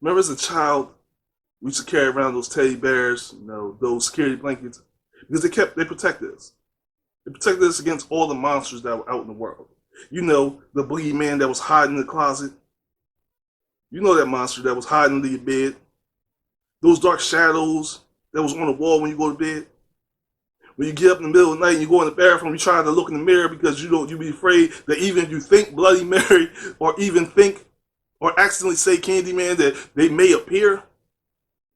Remember as a child, we used to carry around those teddy bears, those security blankets, because they protected us. They protected us against all the monsters that were out in the world. The boogeyman that was hiding in the closet. You know that monster that was hiding under your bed. Those dark shadows that was on the wall when you go to bed. When you get up in the middle of the night and you go in the bathroom, you try to look in the mirror because you be afraid that even if you think Bloody Mary or even think or accidentally say Candyman that they may appear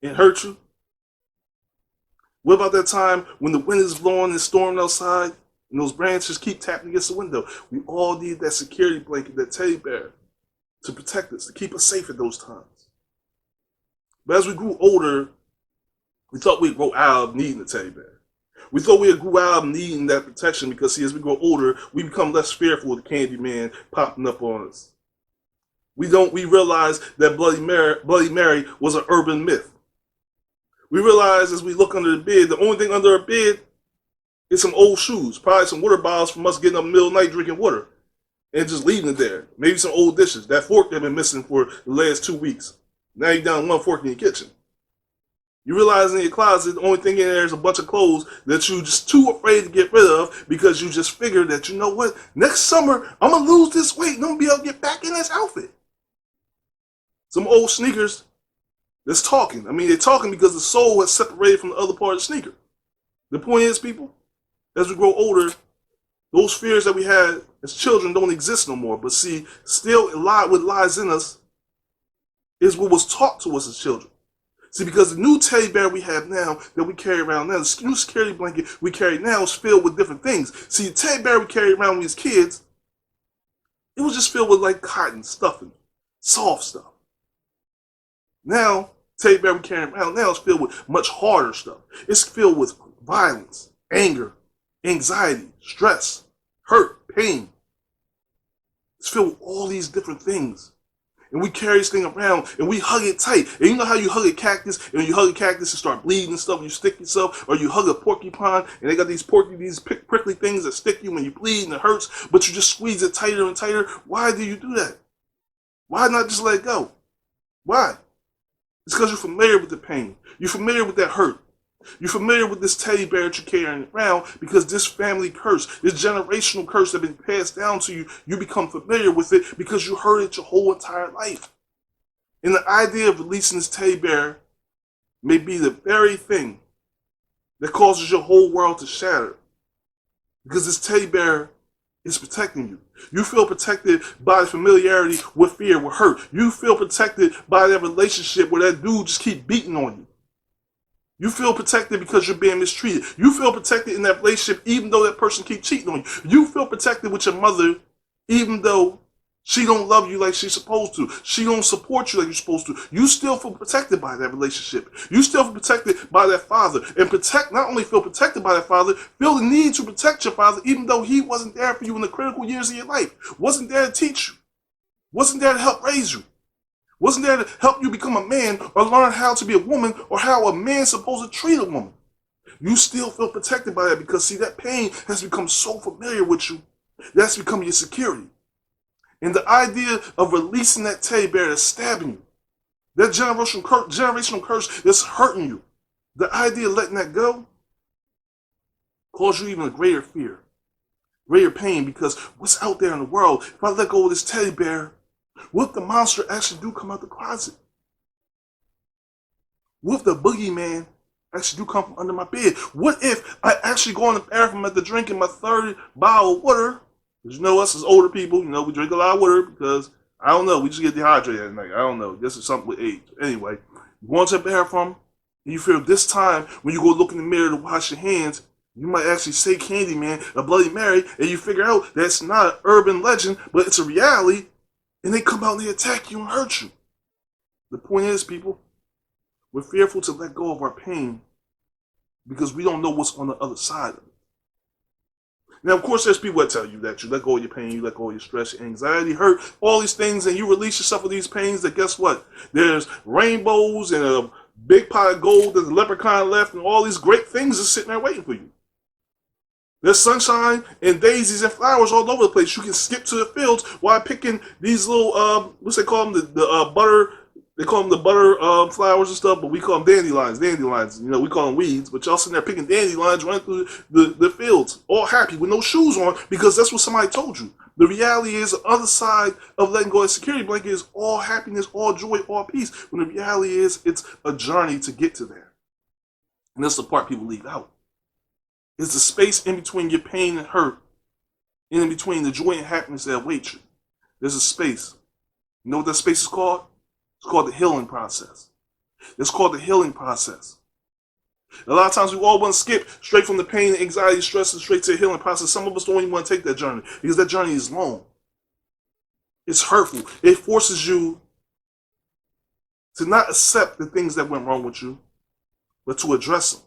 and hurt you. What about that time when the wind is blowing and storming outside and those branches keep tapping against the window? We all need that security blanket, that teddy bear, to protect us, to keep us safe at those times. But as we grew older, we thought we'd grow out of needing the teddy bear. We thought we would grow out of needing that protection because, see, as we grow older, we become less fearful of the Candyman popping up on us. We realize that Bloody Mary was an urban myth. We realize as we look under the bed, the only thing under our bed is some old shoes, probably some water bottles from us getting up in the middle of the night drinking water and just leaving it there. Maybe some old dishes. That fork they've been missing for the last 2 weeks. Now you're down one fork in your kitchen. You realize in your closet, the only thing in there is a bunch of clothes that you're just too afraid to get rid of because you just figured that, you know what, next summer, I'm going to lose this weight and I'm going to be able to get back in this outfit. Some old sneakers that's talking. I mean, they're talking because the sole has separated from the other part of the sneaker. The point is, people, as we grow older, those fears that we had as children don't exist no more. But see, still what lies in us is what was taught to us as children. See, because the new teddy bear we have now, that we carry around now, the new security blanket we carry now is filled with different things. See, the teddy bear we carried around when we was kids, it was just filled with like cotton, stuffing, soft stuff. Now, teddy bear we carry around now is filled with much harder stuff. It's filled with violence, anger, anxiety, stress, hurt, pain. It's filled with all these different things. And we carry this thing around and we hug it tight. And you know how you hug a cactus, and when you hug a cactus and start bleeding and stuff, and you stick yourself, or you hug a porcupine and they got these prickly things that stick you when you bleed and it hurts, but you just squeeze it tighter and tighter. Why do you do that? Why not just let it go? Why? It's because you're familiar with the pain. You're familiar with that hurt. You're familiar with this teddy bear that you're carrying around because this family curse, this generational curse that has been passed down to you, you become familiar with it because you heard it your whole entire life. And the idea of releasing this teddy bear may be the very thing that causes your whole world to shatter. Because this teddy bear is protecting you. You feel protected by the familiarity with fear, with hurt. You feel protected by that relationship where that dude just keep beating on you. You feel protected because you're being mistreated. You feel protected in that relationship even though that person keeps cheating on you. You feel protected with your mother even though she don't love you like she's supposed to. She don't support you like you're supposed to. You still feel protected by that relationship. You still feel protected by that father. And not only feel protected by that father, feel the need to protect your father even though he wasn't there for you in the critical years of your life. Wasn't there to teach you. Wasn't there to help raise you. Wasn't there to help you become a man or learn how to be a woman or how a man's supposed to treat a woman. You still feel protected by that because, see, that pain has become so familiar with you. That's become your security. And the idea of releasing that teddy bear that's stabbing you, that generational curse that's hurting you, the idea of letting that go causes you even a greater fear, greater pain, because what's out there in the world, if I let go of this teddy bear, what if the monster actually do come out the closet? What if the boogeyman actually do come from under my bed? What if I actually go in the bathroom after drinking my third bottle of water? Because you know us as older people, we drink a lot of water because, I don't know, we just get dehydrated at night. I don't know. This is something with age. Anyway, you go into the bathroom and you feel this time when you go look in the mirror to wash your hands, you might actually say Candyman, a Bloody Mary, and you figure out that's not an urban legend, but it's a reality. And they come out and they attack you and hurt you. The point is, people, we're fearful to let go of our pain because we don't know what's on the other side of it. Now, of course, there's people that tell you that you let go of your pain, you let go of your stress, your anxiety, hurt, all these things, and you release yourself of these pains, that guess what? There's rainbows and a big pot of gold, there's a leprechaun left, and all these great things are sitting there waiting for you. There's sunshine and daisies and flowers all over the place. You can skip to the fields while picking these little, what's they call them, the butter They call them the butter flowers and stuff, but we call them dandelions. Dandelions, you know, we call them weeds. But y'all sitting there picking dandelions running through the fields, all happy with no shoes on because that's what somebody told you. The reality is the other side of letting go of security blanket is all happiness, all joy, all peace. When the reality is it's a journey to get to there. And that's the part people leave out. It's the space in between your pain and hurt, and in between the joy and happiness that awaits you. There's a space. You know what that space is called? It's called the healing process. It's called the healing process. A lot of times we all want to skip straight from the pain, anxiety, stress, and straight to the healing process. Some of us don't even want to take that journey because that journey is long. It's hurtful. It forces you to not accept the things that went wrong with you, but to address them,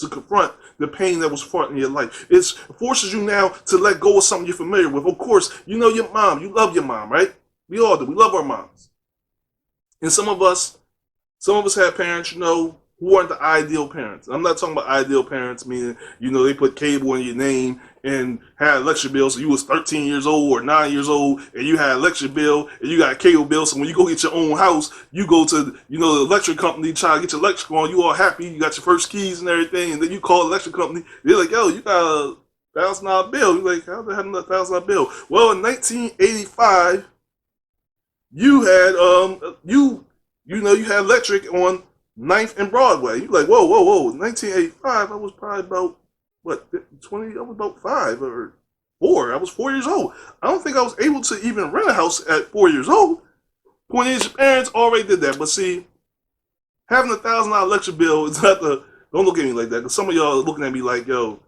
to confront the pain that was fought in your life. It forces you now to let go of something you're familiar with. Of course, you know your mom. You love your mom, right? We all do. We love our moms. And some of us have parents, you know, who aren't the ideal parents. I'm not talking about ideal parents, meaning, you know, they put cable in your name and had electric bill, so you was 13 years old or 9 years old, and you had electric bill, and you got a cable bill, so when you go get your own house, you go to, you know, the electric company, try to get your electric on, you all happy, you got your first keys and everything, and then you call the electric company, they're like, yo, you got a $1,000 bill. You're like, how the hell another $1,000 bill? Well, in 1985, you had, you know, you had electric on 9th and Broadway. You're like, whoa. In 1985, I was probably about, what, 20? I was about 5 or 4. I was 4 years old. I don't think I was able to even rent a house at 4 years old. Point is, your parents already did that. But see, having a $1,000 electric bill is not the, don't look at me like that. Because some of y'all are looking at me like, yo,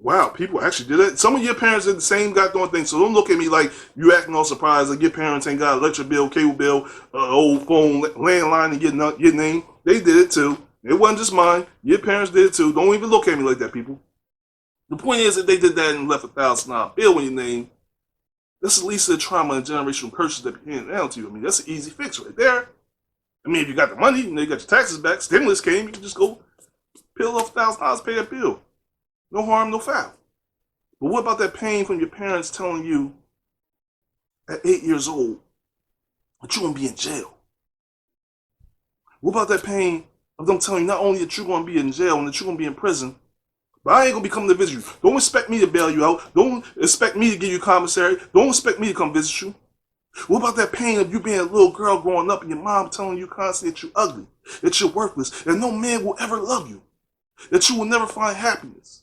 wow, people actually did that. Some of your parents did the same goddamn thing. So don't look at me like you acting all surprised like your parents ain't got electric bill, cable bill, old phone, landline, and your name. They did it too. It wasn't just mine. Your parents did it too. Don't even look at me like that, people. The point is that they did that and left a $1,000 bill in your name. That's at least the trauma and generational curses that be handed down to you. I mean, that's an easy fix right there. I mean, if you got the money, you know, you got your taxes back, stimulus came, you can just go peel off $1,000, pay that bill. No harm, no foul. But what about that pain from your parents telling you at 8 years old that you're going to be in jail? What about that pain of them telling you not only that you're going to be in jail and that you're going to be in prison, but I ain't going to be coming to visit you. Don't expect me to bail you out. Don't expect me to give you commissary. Don't expect me to come visit you. What about that pain of you being a little girl growing up and your mom telling you constantly that you're ugly, that you're worthless, that no man will ever love you, that you will never find happiness?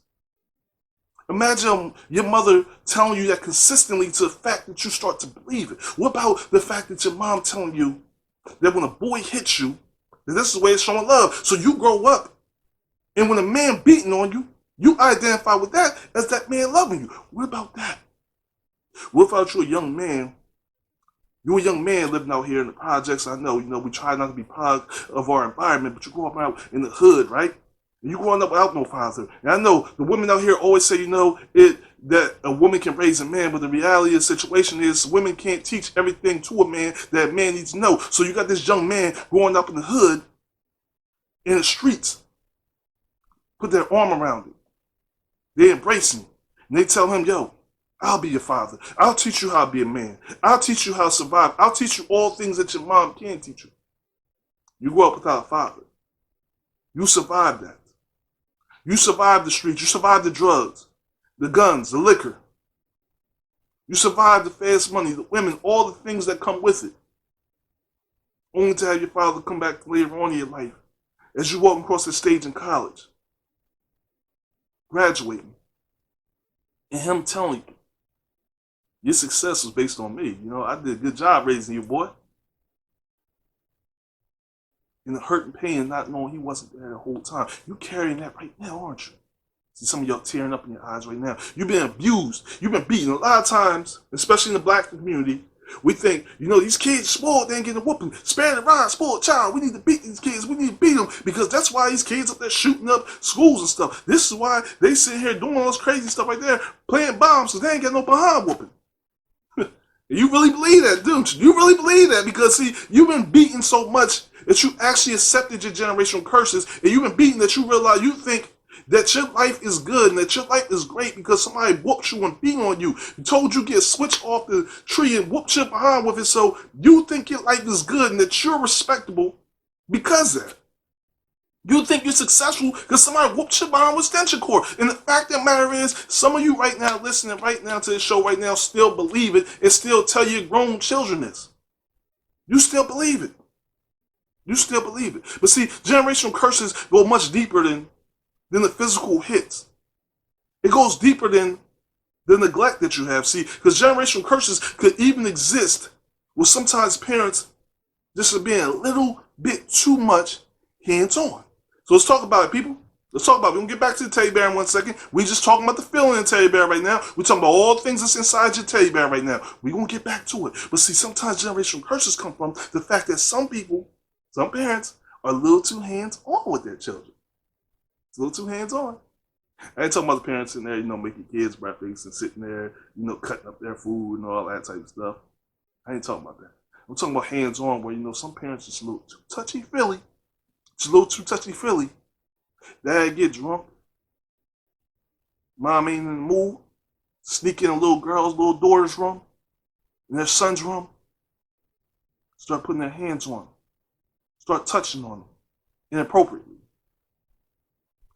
Imagine your mother telling you that consistently to the fact that you start to believe it. What about the fact that your mom telling you that when a boy hits you, that this is the way it's showing love? So you grow up, and when a man beating on you, you identify with that as that man loving you. What about that? What about you, a young man? You're a young man living out here in the projects. I know, we try not to be part of our environment, but you grow up out in the hood, right? You growing up without no father. And I know the women out here always say, that a woman can raise a man, but the reality of the situation is women can't teach everything to a man that a man needs to know. So you got this young man growing up in the hood, in the streets, put their arm around him. They embrace him. And they tell him, yo, I'll be your father. I'll teach you how to be a man. I'll teach you how to survive. I'll teach you all things that your mom can't teach you. You grow up without a father. You survive that. You survive the streets. You survive the drugs, the guns, the liquor. You survive the fast money, the women, all the things that come with it. Only to have your father come back later on in your life as you walk across the stage in college, graduating, and him telling you, your success was based on me. I did a good job raising you, boy. And the hurt and pain, not knowing he wasn't there the whole time. You're carrying that right now, aren't you? See some of y'all tearing up in your eyes right now. You've been abused. You've been beaten. A lot of times, especially in the black community, we think, these kids spoiled, they ain't getting a whooping. Spare the rod, spoiled child. We need to beat these kids. We need to beat them because that's why these kids up there shooting up schools and stuff. This is why they sit here doing all this crazy stuff right there, playing bombs because they ain't got no behind whooping. You really believe that, don't you? You really believe that because, see, you've been beaten so much that you actually accepted your generational curses, and you've been beaten that you realize you think That your life is good and that your life is great because somebody whooped you and beat on you, told you get switched off the tree and whooped you behind with it, so you think your life is good and that you're respectable because of that. You think you're successful because somebody whooped you behind with extension cord. And the fact of the matter is, some of you right now listening right now to this show right now still believe it and still tell your grown children this. You still believe it. You still believe it. But see, generational curses go much deeper than the physical hits. It goes deeper than the neglect that you have. See, because generational curses could even exist with sometimes parents just being a little bit too much hands-on. So let's talk about it, people. Let's talk about it. We're going to get back to the teddy bear in 1 second. We're just talking about the feeling in the teddy bear right now. We're talking about all the things that's inside your teddy bear right now. We're going to get back to it. But see, sometimes generational curses come from the fact that some people, some parents, are a little too hands-on with their children. It's a little too hands-on. I ain't talking about the parents sitting there, making kids breakfast and sitting there, cutting up their food and all that type of stuff. I ain't talking about that. I'm talking about hands-on where, some parents just a little too touchy-feely. It's a little too touchy-feely. Dad get drunk. Mom ain't in the mood. Sneak in a little girl's, little daughter's room, in their son's room. Start putting their hands on them. Start touching on them inappropriately.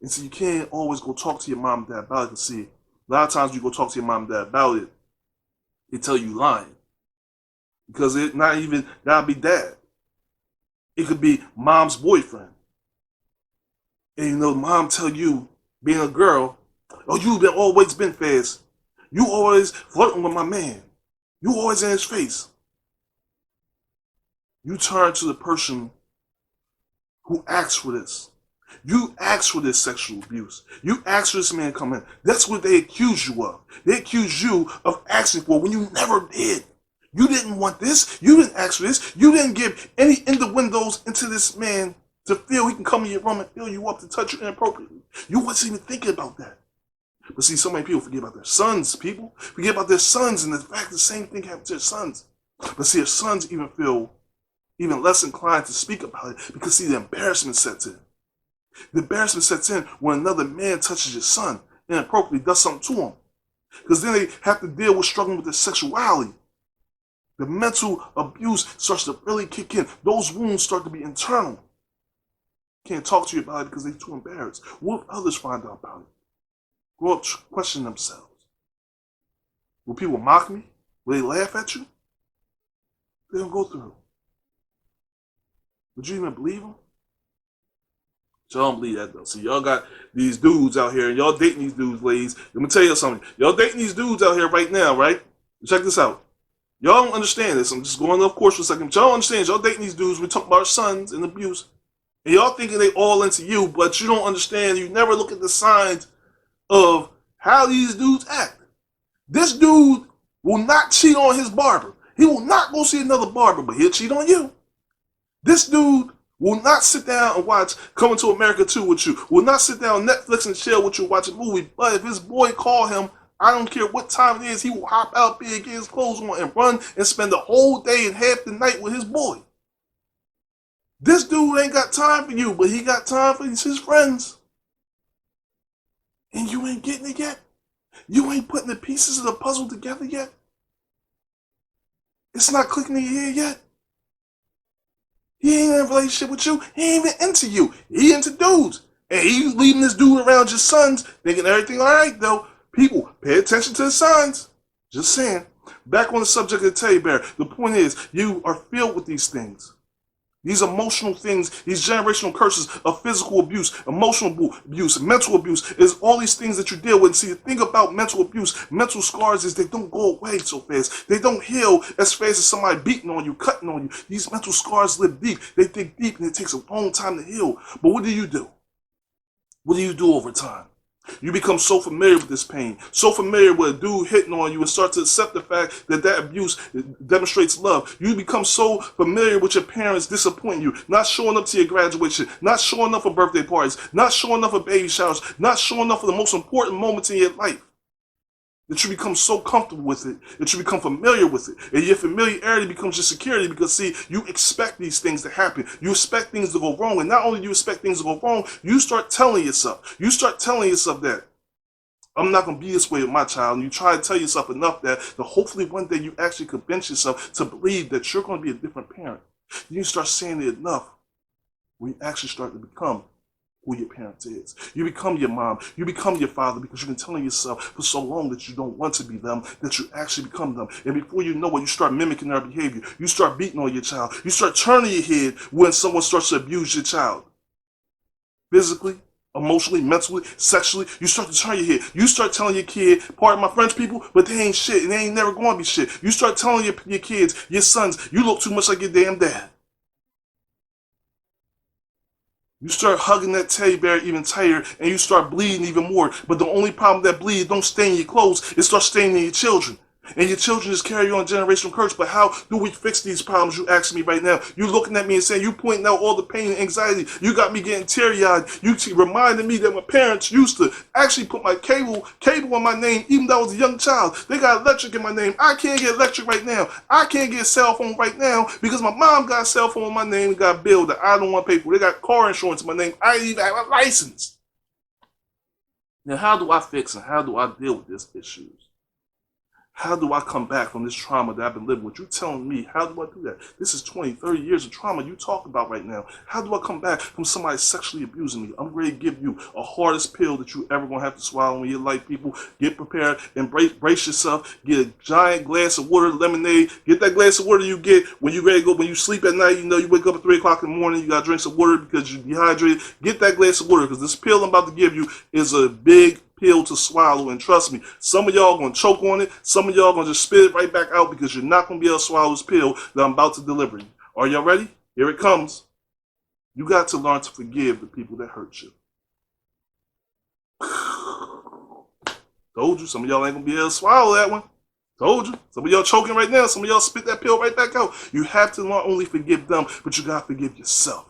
And so you can't always go talk to your mom and dad about it. Because see, a lot of times you go talk to your mom and dad about it, they tell you lying. Because it not even gotta be dad. It could be mom's boyfriend. And mom tell you, being a girl, oh, you've always been fast. You always flirting with my man. You always in his face. You turn to the person who asked for this. You asked for this sexual abuse. You asked for this man come in. That's what they accuse you of. They accuse you of asking for when you never did. You didn't want this. You didn't ask for this. You didn't give any windows into this man to feel he can come in your room and fill you up to touch you inappropriately. You wasn't even thinking about that. But see, so many people forget about their sons, people. Forget about their sons, and the fact the same thing happens to their sons. But see, their sons even feel even less inclined to speak about it because see, the embarrassment sets in. The embarrassment sets in when another man touches your son inappropriately, does something to him. Because then they have to deal with struggling with their sexuality. The mental abuse starts to really kick in. Those wounds start to be internal. Can't talk to you about it because they're too embarrassed. What if others find out about it? Grow up questioning themselves. Will people mock me? Will they laugh at you? They don't go through. Would you even believe them? Y'all don't believe that though. See, y'all got these dudes out here and y'all dating these dudes, ladies. Let me tell you something. Y'all dating these dudes out here right now, right? Check this out. Y'all don't understand this. I'm just going off course for a second. But y'all don't understand. Y'all dating these dudes. We're talking about our sons and abuse. And y'all thinking they all into you, but you don't understand. You never look at the signs of how these dudes act. This dude will not cheat on his barber. He will not go see another barber, but he'll cheat on you. This dude will not sit down and watch Coming to America 2 with you. Will not sit down on Netflix and chill with you, watch a movie. But if his boy call him, I don't care what time it is, he will hop out bed, get his clothes on, and run and spend the whole day and half the night with his boy. This dude ain't got time for you, but he got time for his friends. And you ain't getting it yet? You ain't putting the pieces of the puzzle together yet? It's not clicking in your ear yet? He ain't in a relationship with you. He ain't even into you. He into dudes. And he's leaving this dude around your sons, thinking everything all right, though. People, pay attention to the signs. Just saying. Back on the subject of the teddy bear. The point is, you are filled with these things. These emotional things, these generational curses of physical abuse, emotional abuse, mental abuse, is all these things that you deal with. And see, the thing about mental abuse, mental scars is they don't go away so fast. They don't heal as fast as somebody beating on you, cutting on you. These mental scars live deep. They dig deep and it takes a long time to heal. But what do? What do you do over time? You become so familiar with this pain, so familiar with a dude hitting on you and start to accept the fact that that abuse demonstrates love. You become so familiar with your parents disappointing you, not showing up to your graduation, not showing up for birthday parties, not showing up for baby showers, not showing up for the most important moments in your life. that you become so comfortable with it, that you become familiar with it. And your familiarity becomes your security because, see, you expect these things to happen. You expect things to go wrong. And not only do you expect things to go wrong, you start telling yourself. You start telling yourself that I'm not going to be this way with my child. And you try to tell yourself enough that hopefully one day you actually convince yourself to believe that you're going to be a different parent. You start saying it enough when you actually start to become who your parent is. You become your mom. You become your father because you've been telling yourself for so long that you don't want to be them, that you actually become them. And before you know it, you start mimicking their behavior. You start beating on your child. You start turning your head when someone starts to abuse your child. Physically, emotionally, mentally, sexually, you start to turn your head. You start telling your kid, pardon my French people, but they ain't shit and they ain't never going to be shit. You start telling your kids, your sons, you look too much like your damn dad. You start hugging that teddy bear even tighter and you start bleeding even more. But the only problem with that bleed don't stain your clothes, it starts staining your children. And your children just carry on generational curse. But how do we fix these problems, you ask me right now? You looking at me and saying, you pointing out all the pain and anxiety. You got me getting teary-eyed. You reminding me that my parents used to actually put my cable on my name, even though I was a young child. They got electric in my name. I can't get electric right now. I can't get a cell phone right now because my mom got a cell phone in my name and got a bill that I don't want to pay for. They got car insurance in my name. I didn't even have a license. Now, how do I fix and how do I deal with these issues? How do I come back from this trauma that I've been living with? You telling me, how do I do that? This is 20, 30 years of trauma you talk about right now. How do I come back from somebody sexually abusing me? I'm ready to give you a hardest pill that you ever going to have to swallow in your life, people. Get prepared and brace yourself. Get a giant glass of water, lemonade. Get that glass of water you get when you ready to go, when you sleep at night. You know you wake up at 3 o'clock in the morning, you got to drink some water because you're dehydrated. Get that glass of water because this pill I'm about to give you is a big pill to swallow, and trust me, some of y'all gonna choke on it, some of y'all gonna just spit it right back out because you're not gonna be able to swallow this pill that I'm about to deliver you. Are y'all ready? Here it comes. You got to learn to forgive the people that hurt you. Told you, some of y'all ain't gonna be able to swallow that one. Told you. Some of y'all choking right now, some of y'all spit that pill right back out. You have to not only forgive them, but you gotta forgive yourself.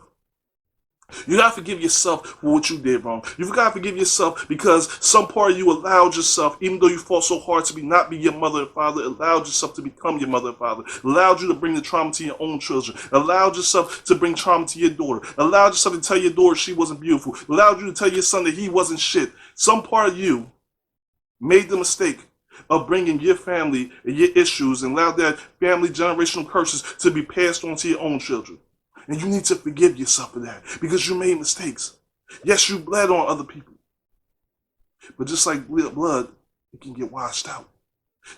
You gotta forgive yourself for what you did wrong. You gotta forgive yourself because some part of you allowed yourself, even though you fought so hard to not be your mother and father, allowed yourself to become your mother and father, allowed you to bring the trauma to your own children, allowed yourself to bring trauma to your daughter, allowed yourself to tell your daughter she wasn't beautiful, allowed you to tell your son that he wasn't shit. Some part of you made the mistake of bringing your family and your issues and allowed that family generational curses to be passed on to your own children. And you need to forgive yourself for that because you made mistakes. Yes, you bled on other people. But just like blood, it can get washed out.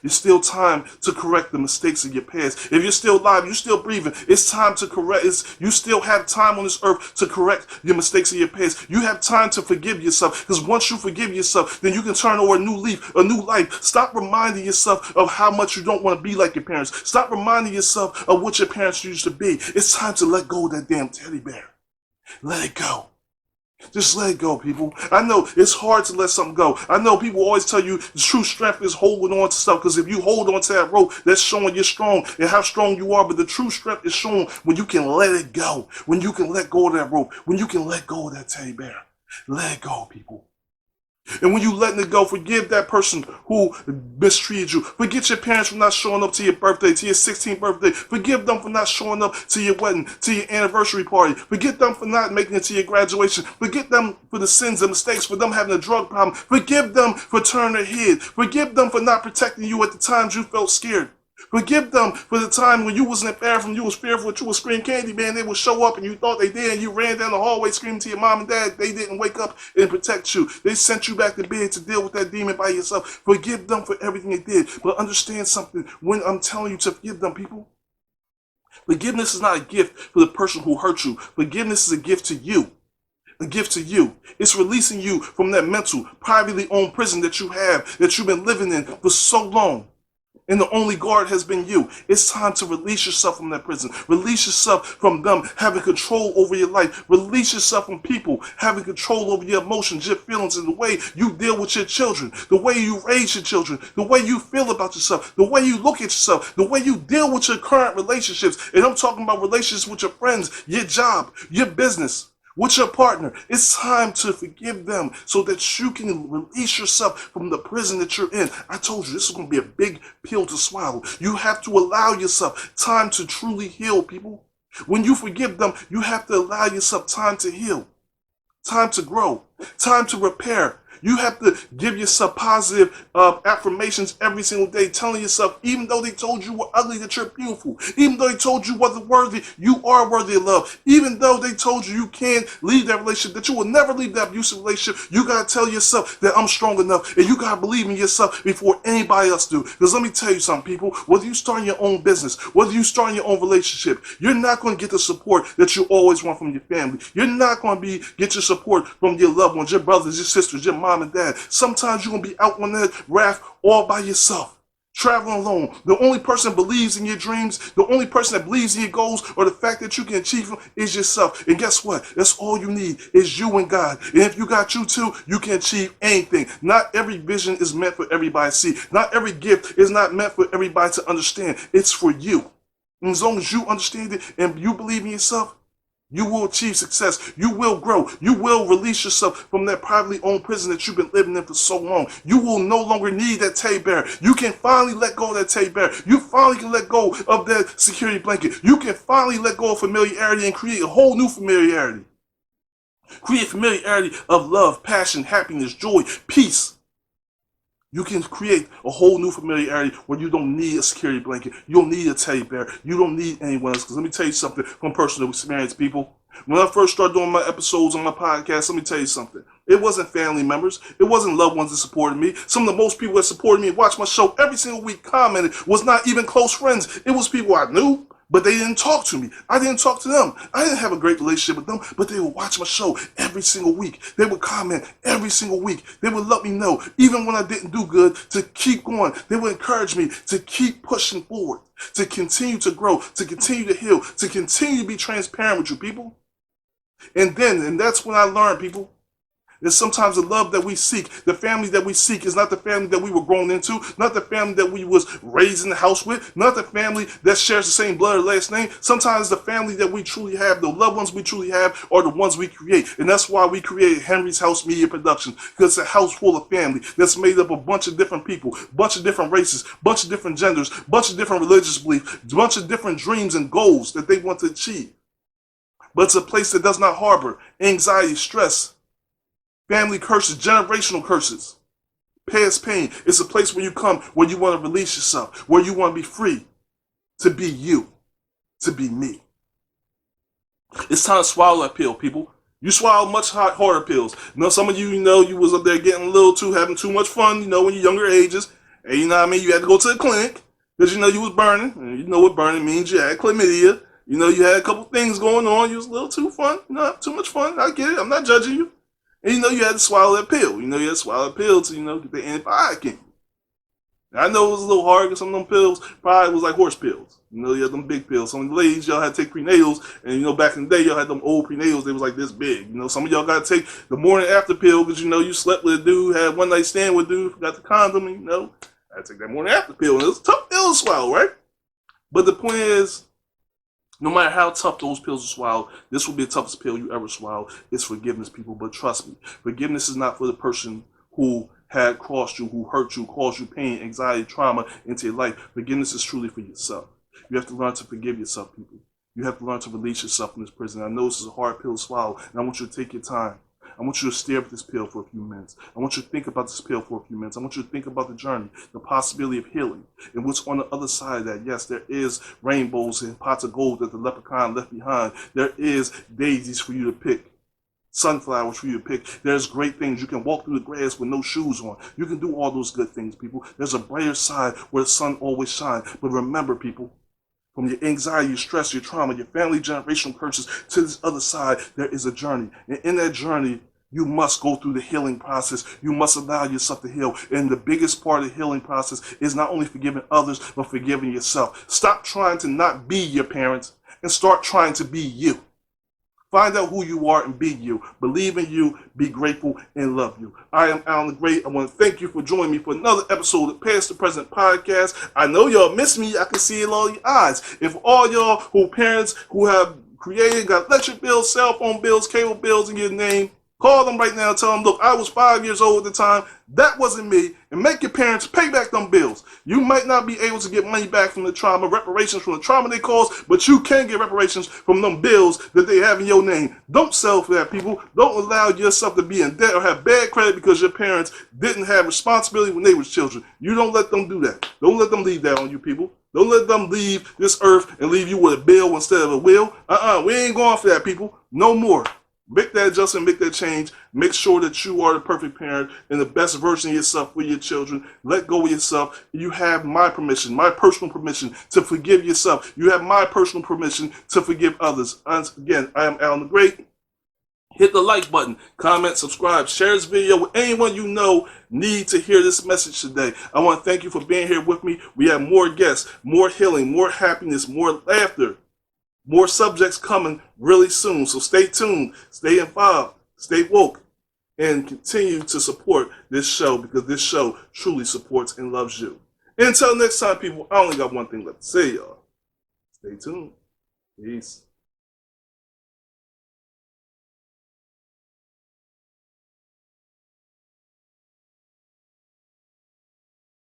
There's still time to correct the mistakes of your past. If you're still alive, you're still breathing, it's time to correct. You still have time on this earth to correct your mistakes of your past. You have time to forgive yourself because once you forgive yourself, then you can turn over a new leaf, a new life. Stop reminding yourself of how much you don't want to be like your parents. Stop reminding yourself of what your parents used to be. It's time to let go of that damn teddy bear. Let it go. Just let it go, people. I know it's hard to let something go. I know people always tell you the true strength is holding on to stuff because if you hold on to that rope, that's showing you're strong and how strong you are. But the true strength is shown when you can let it go, when you can let go of that rope, when you can let go of that teddy bear. Let it go, people. And when you letting it go, forgive that person who mistreated you. Forget your parents for not showing up to your birthday, to your 16th birthday. Forgive them for not showing up to your wedding, to your anniversary party. Forget them for not making it to your graduation. Forget them for the sins and mistakes, for them having a drug problem. Forgive them for turning their head. Forgive them for not protecting you at the times you felt scared. Forgive them for the time when you wasn't in the bathroom, you was fearful that you would scream candy, man. They would show up and you thought they did, and you ran down the hallway screaming to your mom and dad. They didn't wake up and protect you. They sent you back to bed to deal with that demon by yourself. Forgive them for everything they did. But understand something, when I'm telling you to forgive them, people, forgiveness is not a gift for the person who hurt you. Forgiveness is a gift to you. A gift to you. It's releasing you from that mental, privately owned prison that you have, that you've been living in for so long. And the only guard has been you. It's time to release yourself from that prison. Release yourself from them having control over your life. Release yourself from people having control over your emotions, your feelings, and the way you deal with your children, the way you raise your children, the way you feel about yourself, the way you look at yourself, the way you deal with your current relationships. And I'm talking about relationships with your friends, your job, your business. with your partner. It's time to forgive them so that you can release yourself from the prison that you're in. I told you this is going to be a big pill to swallow. You have to allow yourself time to truly heal, people. When you forgive them, you have to allow yourself time to heal, time to grow, time to repair. You have to give yourself positive affirmations every single day, telling yourself, even though they told you were ugly, that you're beautiful. Even though they told you wasn't worthy, you are worthy of love. Even though they told you you can't leave that relationship, that you will never leave that abusive relationship, you got to tell yourself that I'm strong enough, and you got to believe in yourself before anybody else do. Because let me tell you something, people, whether you start your own business, whether you start your own relationship, you're not going to get the support that you always want from your family. You're not going to get your support from your loved ones, your brothers, your sisters, your mom and dad. Sometimes you're going to be out on that raft all by yourself, traveling alone. The only person that believes in your dreams, the only person that believes in your goals, or the fact that you can achieve them is yourself. And guess what? That's all you need is you and God. And if you got you too, you can achieve anything. Not every vision is meant for everybody to see. Not every gift is not meant for everybody to understand. It's for you. And as long as you understand it and you believe in yourself, you will achieve success. You will grow. You will release yourself from that privately owned prison that you've been living in for so long. You will no longer need that teddy bear. You can finally let go of that teddy bear. You finally can let go of that security blanket. You can finally let go of familiarity and create a whole new familiarity. Create familiarity of love, passion, happiness, joy, peace. You can create a whole new familiarity where you don't need a security blanket. You don't need a teddy bear. You don't need anyone else. Because let me tell you something from personal experience, people. When I first started doing my episodes on my podcast, let me tell you something. It wasn't family members. It wasn't loved ones that supported me. Some of the most people that supported me and watched my show every single week commented was not even close friends. It was people I knew, but they didn't talk to me. I didn't talk to them. I didn't have a great relationship with them, but they would watch my show every single week. They would comment every single week. They would let me know, even when I didn't do good, to keep going. They would encourage me to keep pushing forward, to continue to grow, to continue to heal, to continue to be transparent with you, people. And that's when I learned, people, that sometimes the love that we seek, the family that we seek, is not the family that we were grown into, not the family that we was raised in the house with, not the family that shares the same blood or last name. Sometimes the family that we truly have, the loved ones we truly have, are the ones we create. And that's why we created Henry's House Media Production, because it's a house full of family that's made up of a bunch of different people, bunch of different races, bunch of different genders, bunch of different religious beliefs, bunch of different dreams and goals that they want to achieve. But it's a place that does not harbor anxiety, stress, family curses, generational curses, past pain. It's a place where you come, where you want to release yourself, where you want to be free to be you, to be me. It's time to swallow that pill, people. You swallow much harder pills. You know, some of you, you was up there getting having too much fun, when you're younger ages. And you know what I mean? You had to go to the clinic because you was burning. And you know what burning means. You had chlamydia. You had a couple things going on. You was a little too fun. Too much fun. I get it. I'm not judging you. And you had to swallow that pill. You had to swallow that pill to, get the antibiotic in. I know it was a little hard because some of them pills probably was like horse pills. You had them big pills. Some of the ladies, y'all had to take prenatals. And, back in the day, y'all had them old prenatals. They was like this big. Some of y'all got to take the morning after pill because, you slept with a dude, had one night stand with a dude, forgot the condom, and, I had to take that morning after pill. And it was a tough pill to swallow, right? But the point is, no matter how tough those pills are swallowed, this will be the toughest pill you ever swallow. It's forgiveness, people. But trust me, forgiveness is not for the person who had crossed you, who hurt you, caused you pain, anxiety, trauma into your life. Forgiveness is truly for yourself. You have to learn to forgive yourself, people. You have to learn to release yourself from this prison. I know this is a hard pill to swallow, and I want you to take your time. I want you to stare at this pill for a few minutes. I want you to think about this pill for a few minutes. I want you to think about the journey, the possibility of healing, and what's on the other side of that. Yes, there is rainbows and pots of gold that the leprechaun left behind. There is daisies for you to pick, sunflowers for you to pick. There's great things. You can walk through the grass with no shoes on. You can do all those good things, people. There's a brighter side where the sun always shines. But remember, people, from your anxiety, your stress, your trauma, your family generational curses to this other side, there is a journey. And in that journey, you must go through the healing process. You must allow yourself to heal. And the biggest part of the healing process is not only forgiving others, but forgiving yourself. Stop trying to not be your parents and start trying to be you. Find out who you are and be you. Believe in you, be grateful, and love you. I am Alan the Great. I want to thank you for joining me for another episode of Past the Present Podcast. I know y'all miss me. I can see it in all your eyes. If all y'all who parents who have created, got electric bills, cell phone bills, cable bills in your name. Call them right now and tell them, look, I was 5 years old at the time. That wasn't me. And make your parents pay back them bills. You might not be able to get money back from the trauma, reparations from the trauma they caused, but you can get reparations from them bills that they have in your name. Don't sell for that, people. Don't allow yourself to be in debt or have bad credit because your parents didn't have responsibility when they were children. You don't let them do that. Don't let them leave that on you, people. Don't let them leave this earth and leave you with a bill instead of a will. We ain't going for that, people. No more. Make that adjustment, make that change. Make sure that you are the perfect parent and the best version of yourself for your children. Let go of yourself. You have my permission, my personal permission to forgive yourself. You have my personal permission to forgive others. Again, I am Alan the Great. Hit the like button, comment, subscribe, share this video with anyone you know need to hear this message today. I want to thank you for being here with me. We have more guests, more healing, more happiness, more laughter. More subjects coming really soon, so stay tuned, stay involved, stay woke, and continue to support this show because this show truly supports and loves you. Until next time, people, I only got one thing left to say, y'all. Stay tuned. Peace.